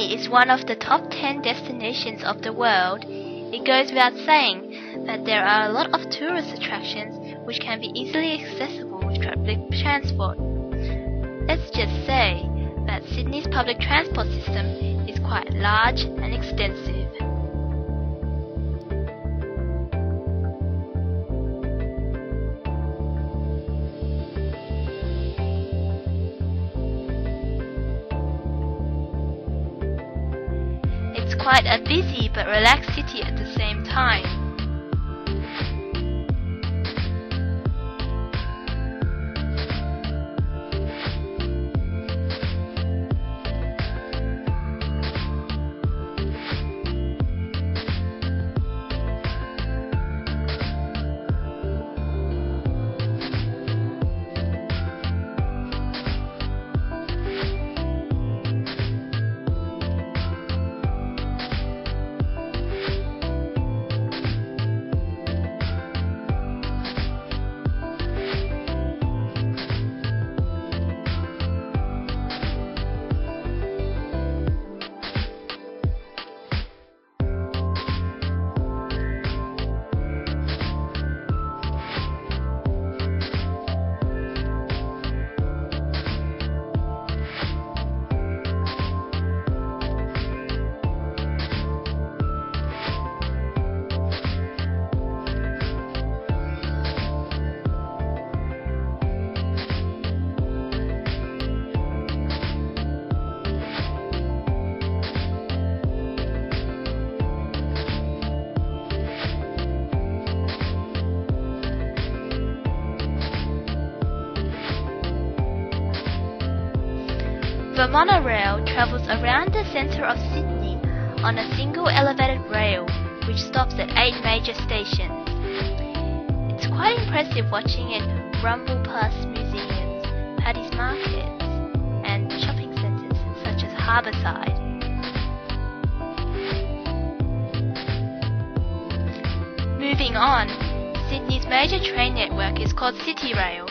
Sydney is one of the top 10 destinations of the world, it goes without saying that there are a lot of tourist attractions which can be easily accessible with public transport. Let's just say that Sydney's public transport system is quite large and extensive. It's quite a busy but relaxed city at the same time. The monorail travels around the centre of Sydney on a single elevated rail which stops at 8 major stations. It's quite impressive watching it rumble past museums, Paddy's markets and shopping centres such as Harbourside. Moving on, Sydney's major train network is called Cityrail.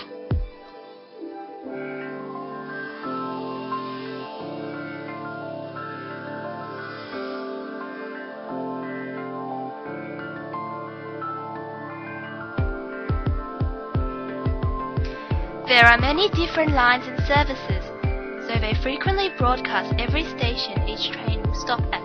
There are many different lines and services, so they frequently broadcast every station each train will stop at.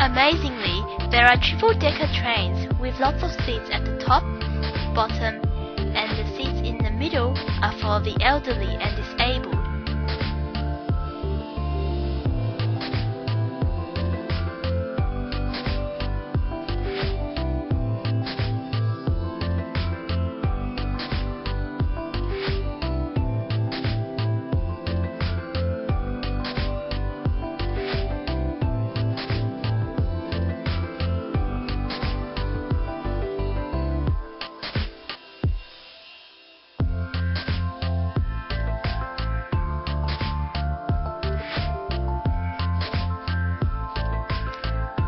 Amazingly, there are triple-decker trains with lots of seats at the top, bottom, and the seats in the middle are for the elderly and disabled.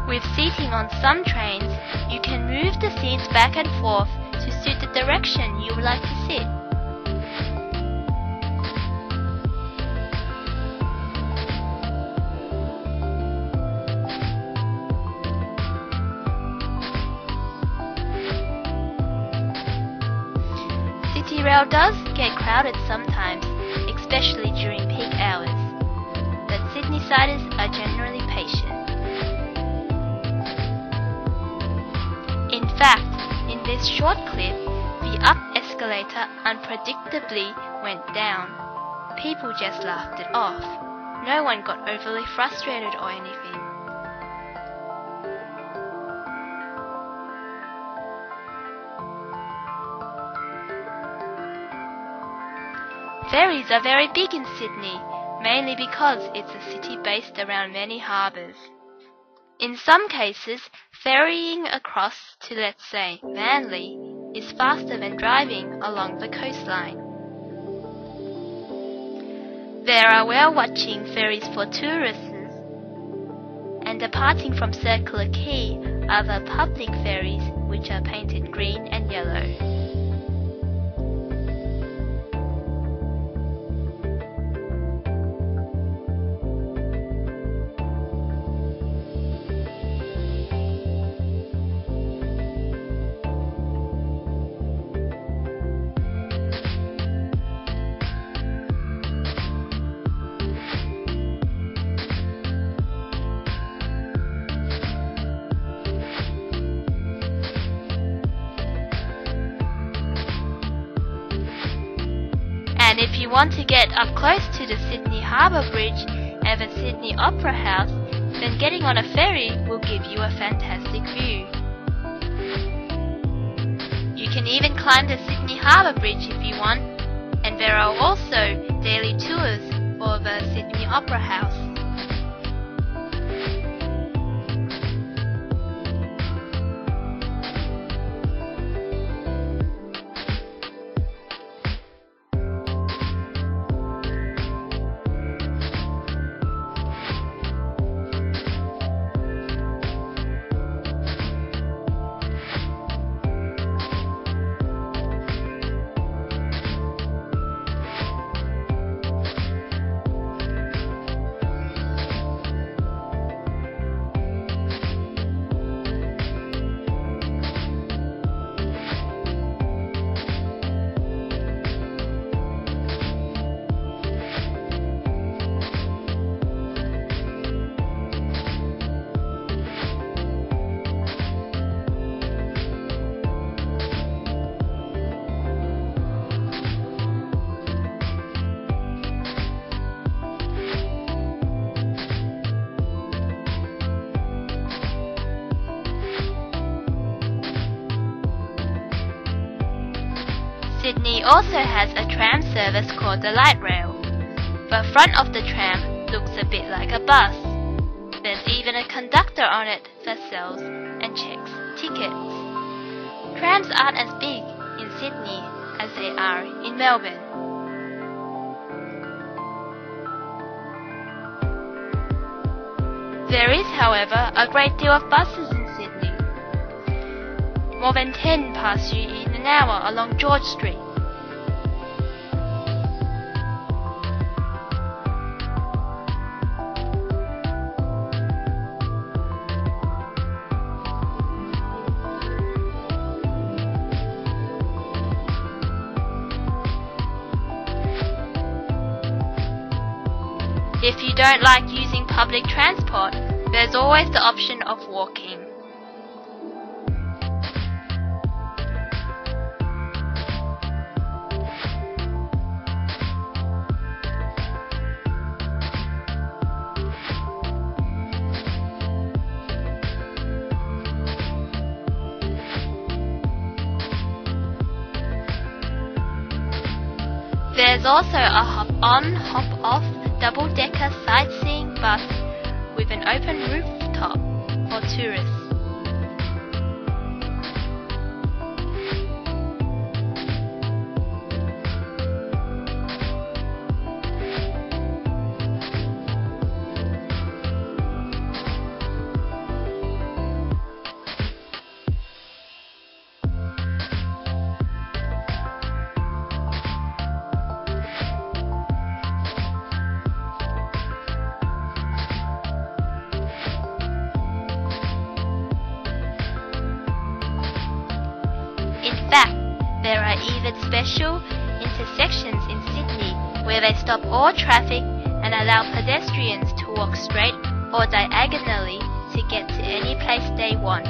With seating on some trains, you can move the seats back and forth to suit the direction you would like to sit. Cityrail does get crowded sometimes, especially during peak hours, but Sydneysiders are generally patient. In fact, in this short clip, the up escalator unpredictably went down. People just laughed it off. No one got overly frustrated or anything. Ferries are very big in Sydney, mainly because it's a city based around many harbours. In some cases, ferrying across to, let's say, Manly is faster than driving along the coastline. There are whale-watching ferries for tourists, and departing from Circular Quay are the public ferries, which are painted green and yellow. And if you want to get up close to the Sydney Harbour Bridge and the Sydney Opera House, then getting on a ferry will give you a fantastic view. You can even climb the Sydney Harbour Bridge if you want, and there are also daily tours for the Sydney Opera House. Sydney also has a tram service called the Light Rail. The front of the tram looks a bit like a bus. There's even a conductor on it that sells and checks tickets. Trams aren't as big in Sydney as they are in Melbourne. There is, however, a great deal of buses in Sydney. More than 10 pass you in an hour along George Street. If you don't like using public transport, there's always the option of walking. There's also a hop-on, hop-off double-decker sightseeing bus with an open rooftop for tourists. In fact, there are even special intersections in Sydney where they stop all traffic and allow pedestrians to walk straight or diagonally to get to any place they want.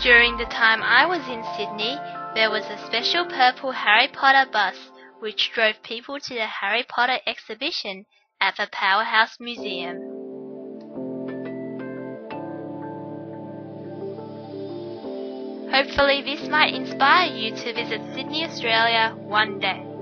During the time I was in Sydney, there was a special purple Harry Potter bus which drove people to the Harry Potter exhibition at the Powerhouse Museum. Hopefully this might inspire you to visit Sydney, Australia one day.